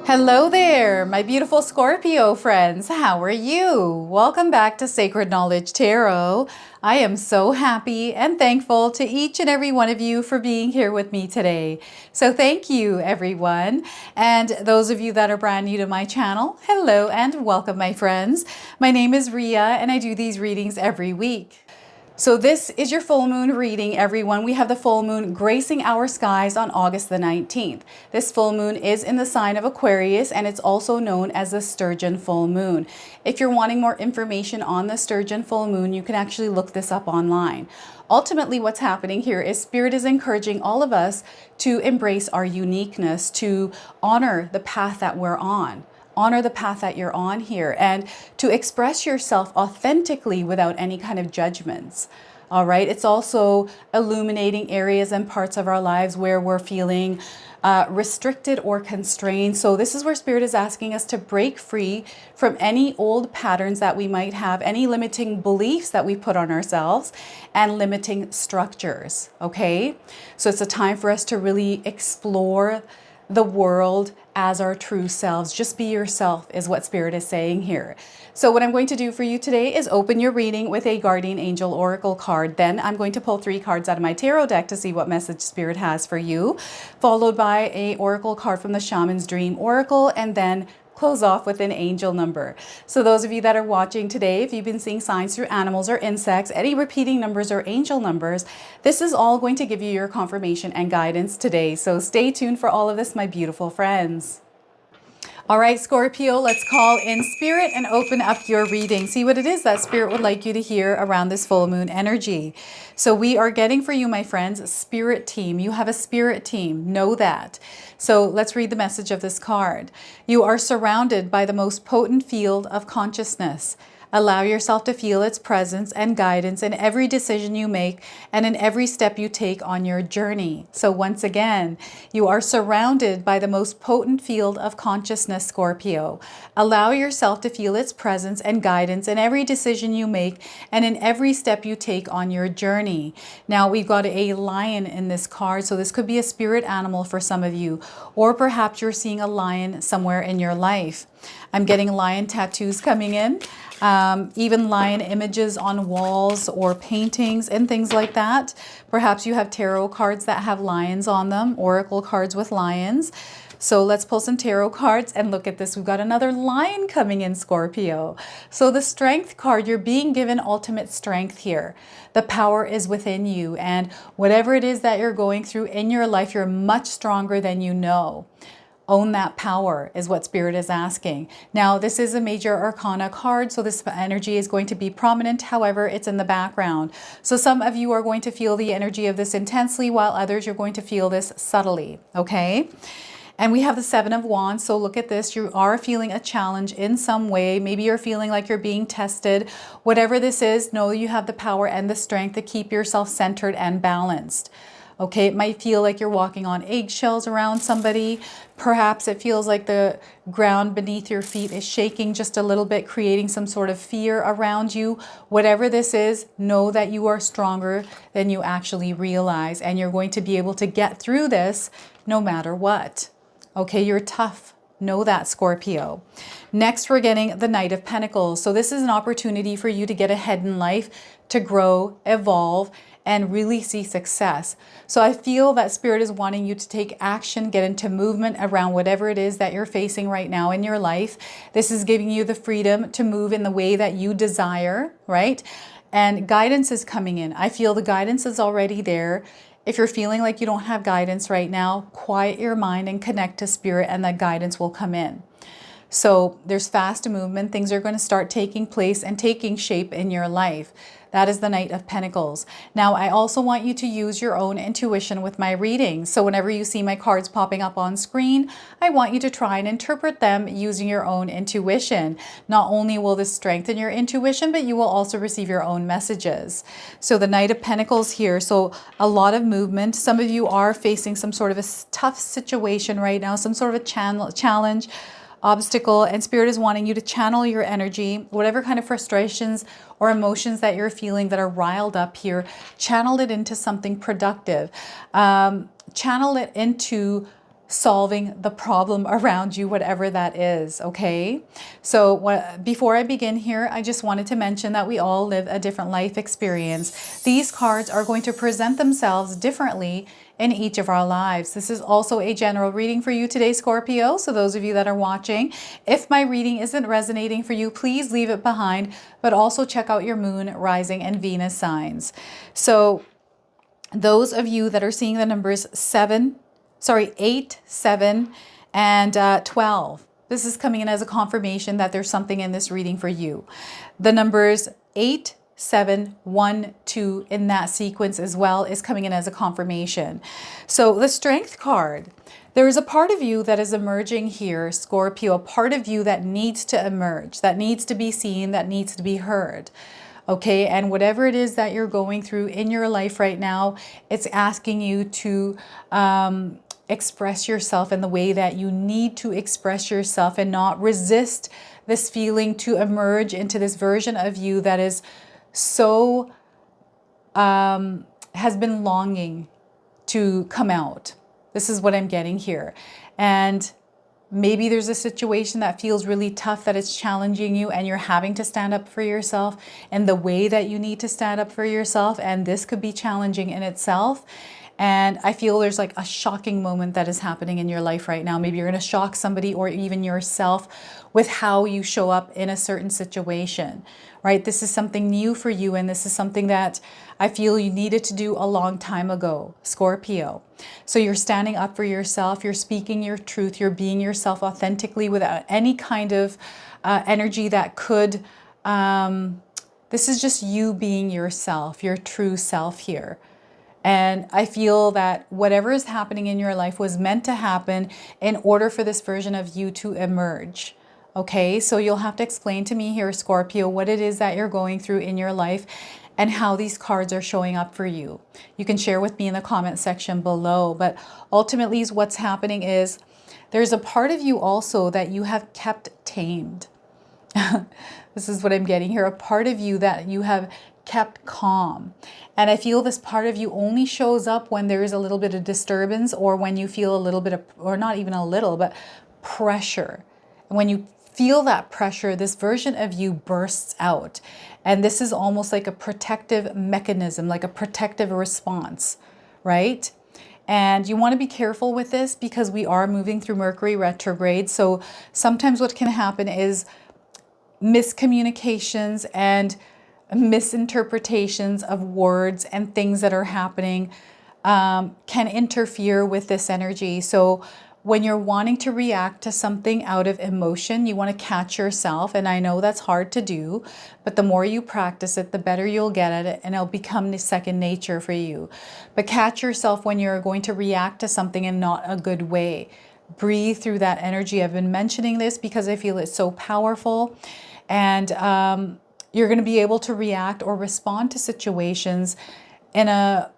Hello there, my beautiful Scorpio friends. How are you? Welcome back to Sacred Knowledge Tarot. I am so happy and thankful to each and every one of you for being here with me today. So thank you, everyone. And those of you that are brand new to my channel, hello and welcome, my friends. My name is Ria and I do these readings every week. So this is your full moon reading, everyone. We have the full moon gracing our skies on August the 19th. This full moon is in the sign of Aquarius, and it's also known as the Sturgeon full moon. If you're wanting more information on the Sturgeon full moon, you can actually look this up online. Ultimately, what's happening here is Spirit is encouraging all of us to embrace our uniqueness, to honor the path that we're on. Honor the path that you're on here and to express yourself authentically without any kind of judgments. All right. It's also illuminating areas and parts of our lives where we're feeling restricted or constrained. So this is where Spirit is asking us to break free from any old patterns that we might have, any limiting beliefs that we put on ourselves and limiting structures. Okay. So it's a time for us to really explore the world as our true selves. Just be yourself is what Spirit is saying here. So what I'm going to do for you today is open your reading with a Guardian Angel Oracle card. Then I'm going to pull 3 cards out of my tarot deck to see what message Spirit has for you, followed by a Oracle card from the Shaman's Dream Oracle, and then close off with an angel number. So those of you that are watching today, if you've been seeing signs through animals or insects, any repeating numbers or angel numbers, this is all going to give you your confirmation and guidance today. So stay tuned for all of this, my beautiful friends. All right, Scorpio, let's call in Spirit and open up your reading. See what it is that Spirit would like you to hear around this full moon energy. So we are getting for you, my friends, Spirit team. You have a Spirit team. Know that. So let's read the message of this card. You are surrounded by the most potent field of consciousness. Allow yourself to feel its presence and guidance in every decision you make and in every step you take on your journey. So once again, you are surrounded by the most potent field of consciousness, Scorpio. Allow yourself to feel its presence and guidance in every decision you make and in every step you take on your journey. Now we've got a lion in this card, so this could be a spirit animal for some of you, or perhaps you're seeing a lion somewhere in your life. I'm getting lion tattoos coming in. Even lion images on walls or paintings and things like that. Perhaps you have tarot cards that have lions on them, oracle cards with lions. So let's pull some tarot cards and look at this. We've got another lion coming in, Scorpio. So the strength card, you're being given ultimate strength here. The power is within you, and whatever it is that you're going through in your life, you're much stronger than you know. Own that power is what Spirit is asking. Now, this is a major arcana card, so this energy is going to be prominent. However, it's in the background. So some of you are going to feel the energy of this intensely, while others you're going to feel this subtly, okay? And we have the 7 of Wands. So look at this. You are feeling a challenge in some way. Maybe you're feeling like you're being tested. Whatever this is, know you have the power and the strength to keep yourself centered and balanced. Okay, it might feel like you're walking on eggshells around somebody. Perhaps it feels like the ground beneath your feet is shaking just a little bit, creating some sort of fear around you. Whatever this is, know that you are stronger than you actually realize, and you're going to be able to get through this no matter what. Okay, you're tough. Know that, Scorpio. Next, we're getting the Knight of Pentacles. So this is an opportunity for you to get ahead in life, to grow, evolve, and really see success. So I feel that Spirit is wanting you to take action, get into movement around whatever it is that you're facing right now in your life. This is giving you the freedom to move in the way that you desire, right? And guidance is coming in. I feel the guidance is already there. If you're feeling like you don't have guidance right now, quiet your mind and connect to Spirit, and that guidance will come in. So there's fast movement. Things are going to start taking place and taking shape in your life. That is the Knight of Pentacles. Now, I also want you to use your own intuition with my readings. So whenever you see my cards popping up on screen, I want you to try and interpret them using your own intuition. Not only will this strengthen your intuition, but you will also receive your own messages. So the Knight of Pentacles here. So a lot of movement. Some of you are facing some sort of a tough situation right now, some sort of a challenge, obstacle, and Spirit is wanting you to channel your energy, whatever kind of frustrations or emotions that you're feeling that are riled up here, channel it into something productive. Channel it into solving the problem around you, whatever that is, okay? So before I begin here, I just wanted to mention that we all live a different life experience. These cards are going to present themselves differently in each of our lives. This is also a general reading for you today, Scorpio. So those of you that are watching, if my reading isn't resonating for you, please leave it behind, but also check out your moon, rising, and Venus signs. So those of you that are seeing the numbers 8, 7, and 12. This is coming in as a confirmation that there's something in this reading for you. The numbers 8, 7, 1, 2 in that sequence as well is coming in as a confirmation. So the Strength card, there is a part of you that is emerging here, Scorpio, a part of you that needs to emerge, that needs to be seen, that needs to be heard. Okay, and whatever it is that you're going through in your life right now, it's asking you to express yourself in the way that you need to express yourself and not resist this feeling to emerge into this version of you that is so, has been longing to come out. This is what I'm getting here. And maybe there's a situation that feels really tough, that it's challenging you, and you're having to stand up for yourself in the way that you need to stand up for yourself. And this could be challenging in itself. And I feel there's like a shocking moment that is happening in your life right now. Maybe you're going to shock somebody or even yourself with how you show up in a certain situation, right? This is something new for you. And this is something that I feel you needed to do a long time ago, Scorpio. So you're standing up for yourself. You're speaking your truth. You're being yourself authentically without any kind of energy that could, this is just you being yourself, your true self here. And I feel that whatever is happening in your life was meant to happen in order for this version of you to emerge. Okay, so you'll have to explain to me here, Scorpio, what it is that you're going through in your life and how these cards are showing up for you. You can share with me in the comment section below. But ultimately, what's happening is there's a part of you also that you have kept tamed. This is what I'm getting here. A part of you that you have kept calm. And I feel this part of you only shows up when there is a little bit of disturbance, or when you feel a little bit of, or not even a little, but pressure. And when you feel that pressure, this version of you bursts out. And this is almost like a protective mechanism, like a protective response, right? And you want to be careful with this because we are moving through Mercury retrograde. So sometimes what can happen is miscommunications and misinterpretations of words and things that are happening can interfere with this energy. So when you're wanting to react to something out of emotion, you want to catch yourself. And I know that's hard to do, but the more you practice it, the better you'll get at it, and it'll become the second nature for you. But catch yourself when you're going to react to something in not a good way. Breathe through that energy. I've been mentioning this because I feel it's so powerful. And you're going to be able to react or respond to situations in a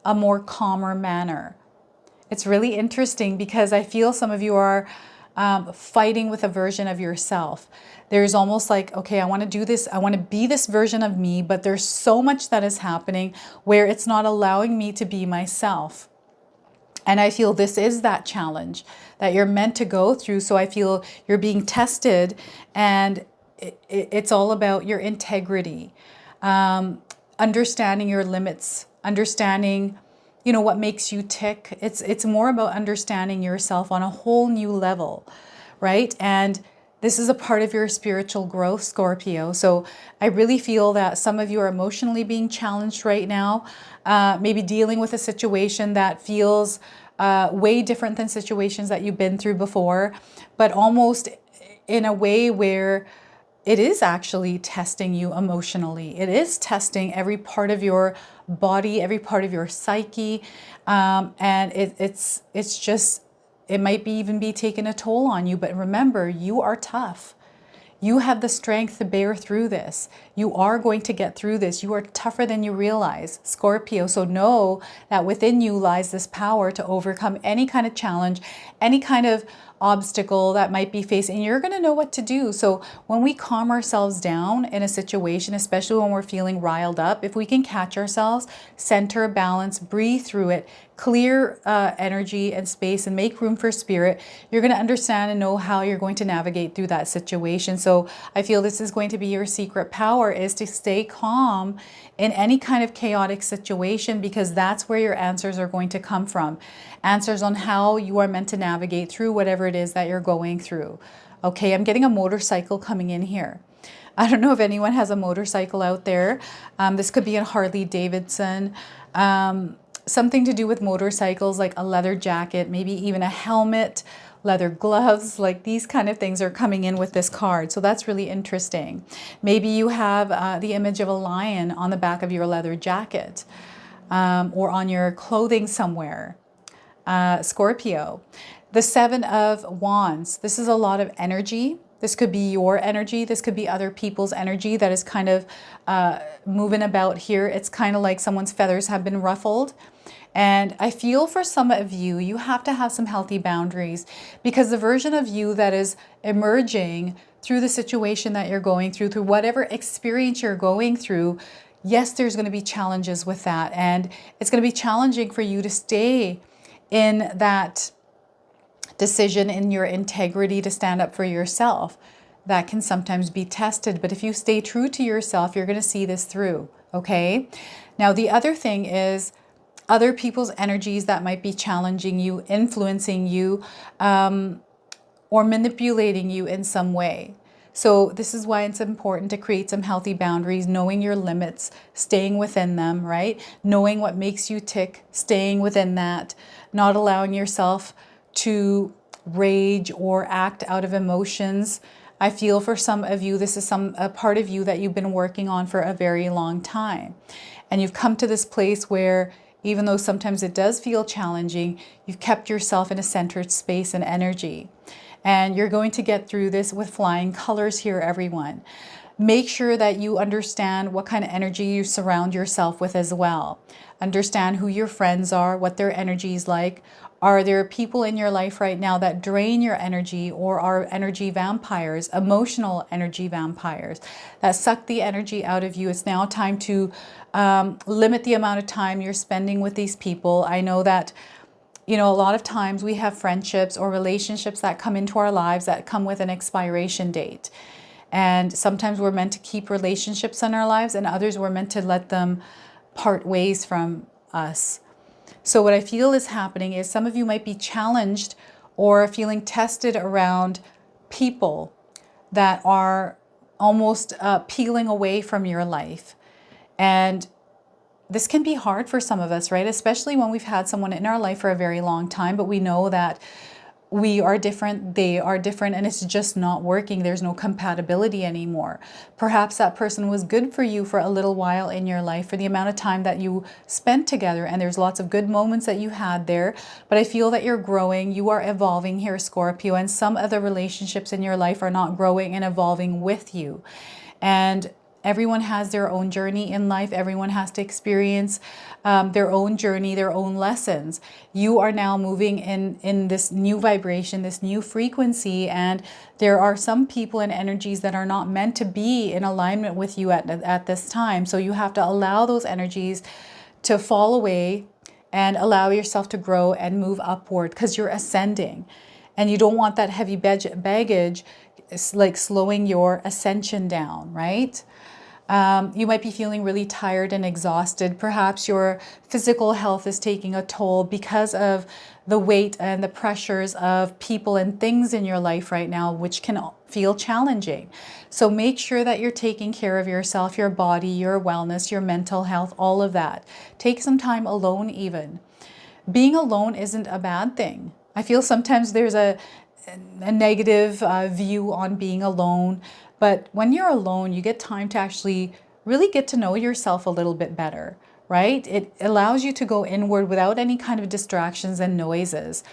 more calmer manner. It's really interesting because I feel some of you are fighting with a version of yourself. There's almost like, okay, I want to do this. I want to be this version of me, but there's so much that is happening where it's not allowing me to be myself. And I feel this is that challenge that you're meant to go through. So I feel you're being tested, and it's all about your integrity, understanding your limits, understanding, you know, what makes you tick. It's more about understanding yourself on a whole new level, right? And this is a part of your spiritual growth, Scorpio. So I really feel that some of you are emotionally being challenged right now, maybe dealing with a situation that feels way different than situations that you've been through before, but almost in a way where it is actually testing you emotionally. It is testing every part of your body, every part of your psyche, and it's just, it might be even be taking a toll on you. But remember, you are tough. You have the strength to bear through this. You are going to get through this. You are tougher than you realize, Scorpio. So know that within you lies this power to overcome any kind of challenge, any kind of obstacle that might be facing, you're going to know what to do. So when we calm ourselves down in a situation, especially when we're feeling riled up, if we can catch ourselves, center, balance, breathe through it, clear energy and space, and make room for spirit, you're going to understand and know how you're going to navigate through that situation. So I feel this is going to be your secret power, is to stay calm in any kind of chaotic situation, because that's where your answers are going to come from. Answers on how you are meant to navigate through whatever it is that you're going through. Okay, I'm getting a motorcycle coming in here. I don't know if anyone has a motorcycle out there. This could be a Harley Davidson. Something to do with motorcycles, like a leather jacket, maybe even a helmet, leather gloves, like these kind of things are coming in with this card. So that's really interesting. Maybe you have the image of a lion on the back of your leather jacket, or on your clothing somewhere. Scorpio. The Seven of Wands. This is a lot of energy. This could be your energy. This could be other people's energy that is kind of moving about here. It's kind of like someone's feathers have been ruffled. And I feel for some of you, you have to have some healthy boundaries, because the version of you that is emerging through the situation that you're going through whatever experience you're going through, yes, there's going to be challenges with that. And it's going to be challenging for you to stay in that decision, in your integrity, to stand up for yourself. That can sometimes be tested, but if you stay true to yourself, you're going to see this through. Okay. Now, the other thing is other people's energies that might be challenging you, influencing you, or manipulating you in some way. So this is why it's important to create some healthy boundaries, knowing your limits, staying within them, right? Knowing what makes you tick, staying within that, not allowing yourself to rage or act out of emotions. I feel for some of you, this is a part of you that you've been working on for a very long time. And you've come to this place where, even though sometimes it does feel challenging, you've kept yourself in a centered space and energy. And you're going to get through this with flying colors here, everyone. Make sure that you understand what kind of energy you surround yourself with as well. Understand who your friends are, what their energy is like. Are there people in your life right now that drain your energy, or are energy vampires, emotional energy vampires that suck the energy out of you? It's now time to limit the amount of time you're spending with these people. I know that, you know, a lot of times we have friendships or relationships that come into our lives that come with an expiration date. And sometimes we're meant to keep relationships in our lives, and others we're meant to let them part ways from us. So what I feel is happening is some of you might be challenged or feeling tested around people that are almost peeling away from your life. And this can be hard for some of us, right? Especially when we've had someone in our life for a very long time, but we know that we are different, they are different, and it's just not working. There's no compatibility anymore. Perhaps that person was good for you for a little while in your life, for the amount of time that you spent together, and there's lots of good moments that you had there, but I feel that you're growing, you are evolving here, Scorpio, and some other relationships in your life are not growing and evolving with you. And everyone has their own journey in life. Everyone has to experience their own journey, their own lessons. You are now moving in this new vibration, this new frequency, and there are some people and energies that are not meant to be in alignment with you at this time. So you have to allow those energies to fall away and allow yourself to grow and move upward, because you're ascending. And you don't want that heavy baggage like slowing your ascension down, right? You might be feeling really tired and exhausted. Perhaps your physical health is taking a toll because of the weight and the pressures of people and things in your life right now, which can feel challenging. So make sure that you're taking care of yourself, your body, your wellness, your mental health, all of that. Take some time alone even. Being alone isn't a bad thing. I feel sometimes there's a negative view on being alone. But when you're alone, you get time to actually really get to know yourself a little bit better, right? It allows you to go inward without any kind of distractions and noises.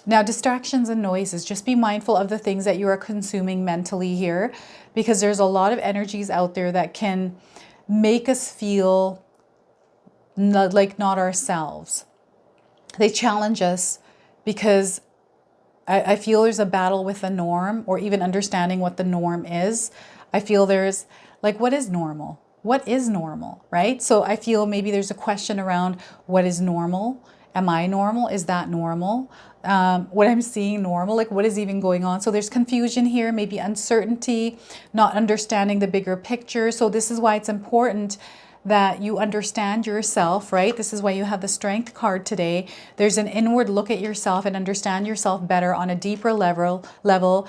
Now, distractions and noises, just be mindful of the things that you are consuming mentally here, because there's a lot of energies out there that can make us feel like not ourselves. They challenge us because I feel there's a battle with the norm, or even understanding what the norm is. I feel there's like, what is normal? What is normal, right? So I feel maybe there's a question around what is normal? Am I normal? Is that normal? What I'm seeing normal, like what is even going on? So there's confusion here, maybe uncertainty, not understanding the bigger picture. So this is why it's important that you understand yourself, right? This is why you have the Strength card today. There's an inward look at yourself and understand yourself better on a deeper level,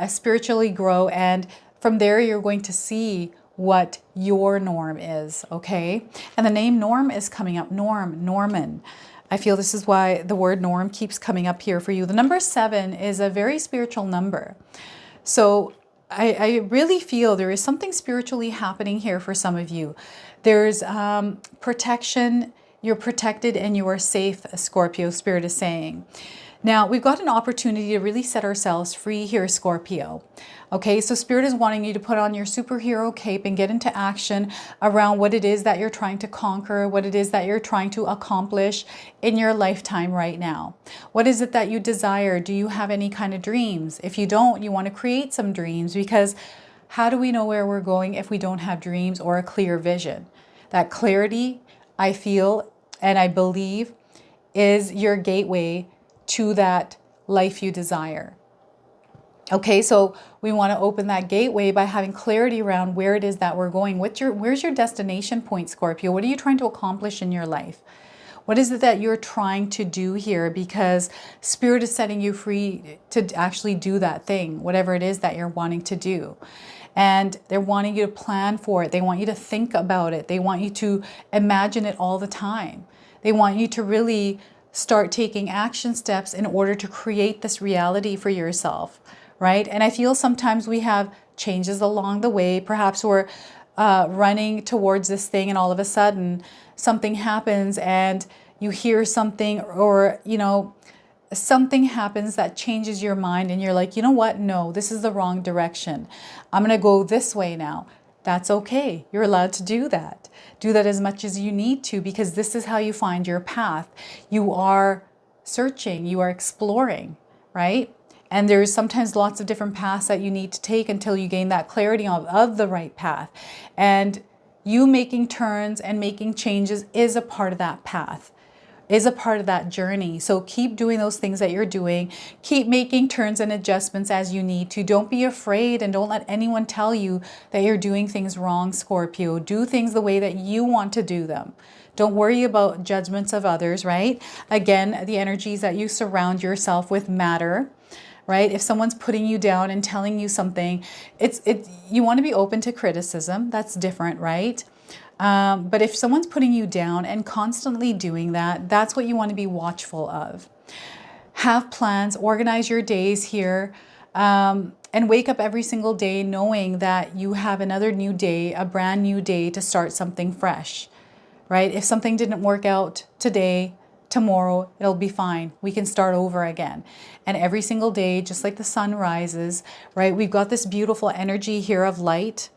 spiritually grow. And from there, you're going to see what your norm is, okay? And the name Norm is coming up. Norman. I feel this is why the word norm keeps coming up here for you. The number 7 is a very spiritual number. So I really feel there is something spiritually happening here for some of you. There's protection. You're protected and you are safe, Scorpio, Spirit is saying. Now, we've got an opportunity to really set ourselves free here, Scorpio. Okay, so Spirit is wanting you to put on your superhero cape and get into action around what it is that you're trying to conquer, what it is that you're trying to accomplish in your lifetime right now. What is it that you desire? Do you have any kind of dreams? If you don't, you want to create some dreams, because how do we know where we're going if we don't have dreams or a clear vision? That clarity, I feel and I believe, is your gateway to that life you desire. Okay, so we want to open that gateway by having clarity around where it is that we're going. Where's your destination point, Scorpio? What are you trying to accomplish in your life? What is it that you're trying to do here? Because Spirit is setting you free to actually do that thing, whatever it is that you're wanting to do. And they're wanting you to plan for it. They want you to think about it. They want you to imagine it all the time. They want you to really start taking action steps in order to create this reality for yourself, right? And I feel sometimes we have changes along the way. Perhaps we're running towards this thing and all of a sudden something happens and you hear something, or, you know, something happens that changes your mind and you're like, you know what? No, this is the wrong direction. I'm going to go this way now. That's okay. You're allowed to do that. Do that as much as you need to, because this is how you find your path. You are searching, you are exploring, right? And there's sometimes lots of different paths that you need to take until you gain that clarity of the right path. And you making turns and making changes is a part of that path, is a part of that journey. So keep doing those things that you're doing. Keep making turns and adjustments as you need to. Don't be afraid, and don't let anyone tell you that you're doing things wrong, Scorpio. Do things the way that you want to do them. Don't worry about judgments of others, right? Again, the energies that you surround yourself with matter, right? If someone's putting you down and telling you something, you want to be open to criticism. That's different, right? But if someone's putting you down and constantly doing that, that's what you want to be watchful of. Have plans, organize your days here, and wake up every single day knowing that you have another new day, a brand new day to start something fresh, right? If something didn't work out today, tomorrow, it'll be fine. We can start over again. And every single day, just like the sun rises, right? We've got this beautiful energy here of light.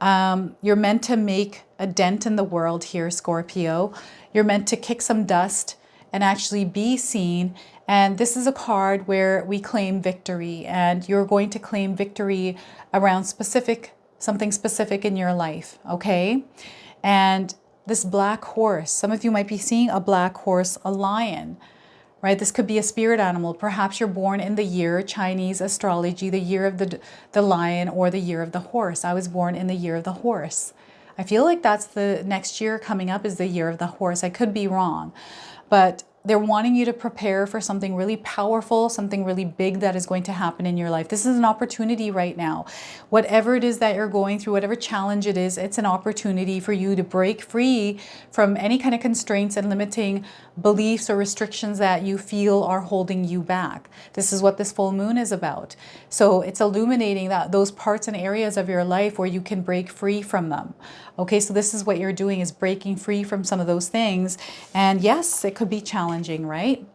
You're meant to make a dent in the world here, Scorpio. You're meant to kick some dust and actually be seen. And this is a card where we claim victory, and you're going to claim victory around something specific in your life, okay? And this black horse, some of you might be seeing a black horse, a lion, right? This could be a spirit animal. Perhaps you're born in the year, Chinese astrology, the year of the lion, or the year of the horse. I was born in the year of the horse. I feel like that's the next year coming up, is the year of the horse. I could be wrong, but they're wanting you to prepare for something really powerful, something really big that is going to happen in your life. This is an opportunity right now. Whatever it is that you're going through, whatever challenge it is, it's an opportunity for you to break free from any kind of constraints and limiting beliefs or restrictions that you feel are holding you back. This is what this full moon is about. So it's illuminating those parts and areas of your life where you can break free from them. Okay, so this is what you're doing, is breaking free from some of those things. And yes, it could be challenging, right?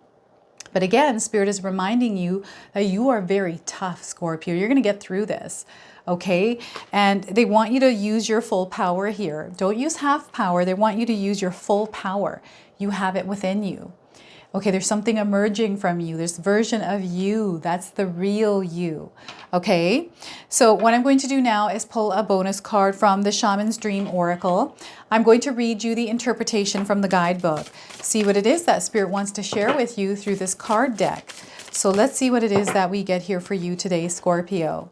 But again, Spirit is reminding you that you are very tough, Scorpio. You're going to get through this, okay? And they want you to use your full power here. Don't use half power. They want you to use your full power. You have it within you, Okay, there's something emerging from you. There's a version of you. That's the real you. Okay, so what I'm going to do now is pull a bonus card from the Shaman's Dream Oracle. I'm going to read you the interpretation from the guidebook. See what it is that Spirit wants to share with you through this card deck. So let's see what it is that we get here for you today, Scorpio.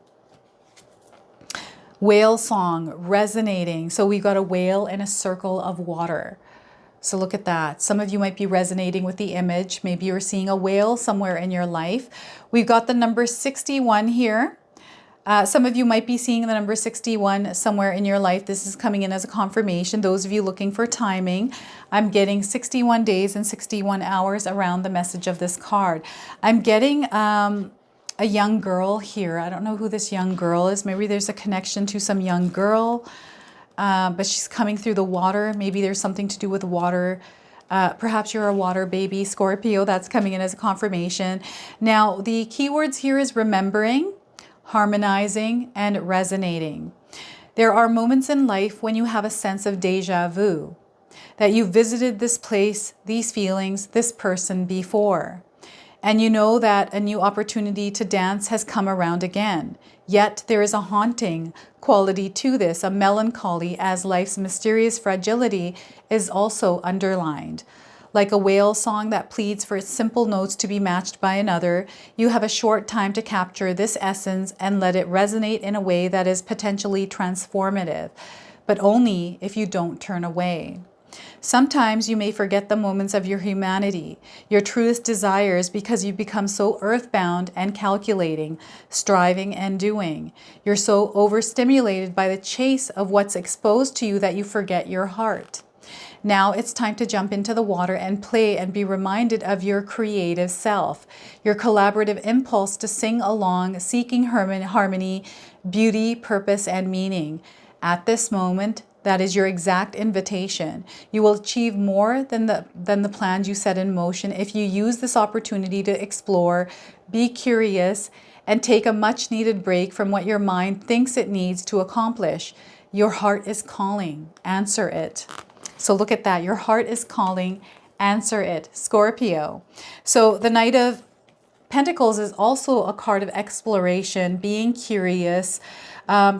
Whale song resonating. So we got a whale in a circle of water. So look at that. Some of you might be resonating with the image. Maybe you're seeing a whale somewhere in your life. We've got the number 61 here. Some of you might be seeing the number 61 somewhere in your life. This is coming in as a confirmation. Those of you looking for timing, I'm getting 61 days and 61 hours around the message of this card. I'm getting a young girl here. I don't know who this young girl is. Maybe there's a connection to some young girl. But she's coming through the water. Maybe there's something to do with water. Perhaps you're a water baby, Scorpio. That's coming in as a confirmation. Now, the keywords here is remembering, harmonizing, and resonating. There are moments in life when you have a sense of deja vu, that you visited this place, these feelings, this person before. And you know that a new opportunity to dance has come around again. Yet there is a haunting quality to this, a melancholy, as life's mysterious fragility is also underlined. Like a whale song that pleads for its simple notes to be matched by another, you have a short time to capture this essence and let it resonate in a way that is potentially transformative, but only if you don't turn away. Sometimes you may forget the moments of your humanity, your truest desires, because you become so earthbound and calculating, striving and doing. You're so overstimulated by the chase of what's exposed to you that you forget your heart. Now it's time to jump into the water and play and be reminded of your creative self, your collaborative impulse to sing along, seeking harmony, beauty, purpose, and meaning. At this moment, that is your exact invitation. You will achieve more than the plans you set in motion if you use this opportunity to explore, be curious, and take a much needed break from what your mind thinks it needs to accomplish. Your heart is calling. Answer it. So look at that. Your heart is calling. Answer it. Scorpio. So the Knight of Pentacles is also a card of exploration, being curious,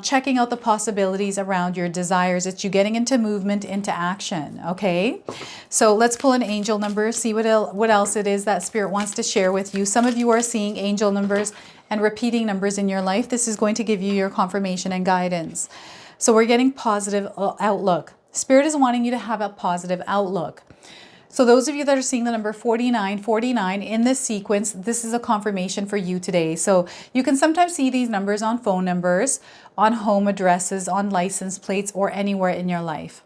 checking out the possibilities around your desires. It's you getting into movement, into action, okay? So let's pull an angel number, see what else it is that Spirit wants to share with you. Some of you are seeing angel numbers and repeating numbers in your life. This is going to give you your confirmation and guidance. So we're getting positive outlook. Spirit is wanting you to have a positive outlook. So those of you that are seeing the number 4949 in this sequence, this is a confirmation for you today. So you can sometimes see these numbers on phone numbers, on home addresses, on license plates, or anywhere in your life.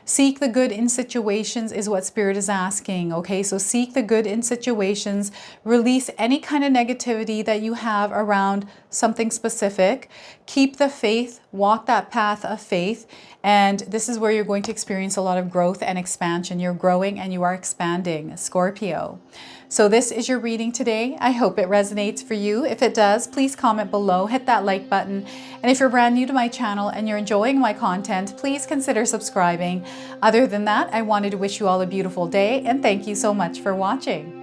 Seek the good in situations is what Spirit is asking, okay? So seek the good in situations, release any kind of negativity that you have around something specific. Keep the faith, walk that path of faith, and this is where you're going to experience a lot of growth and expansion. You're growing and you are expanding, Scorpio. So this is your reading today. I hope it resonates for you. If it does, please comment below, hit that like button. And if you're brand new to my channel and you're enjoying my content, please consider subscribing. Other than that, I wanted to wish you all a beautiful day and thank you so much for watching.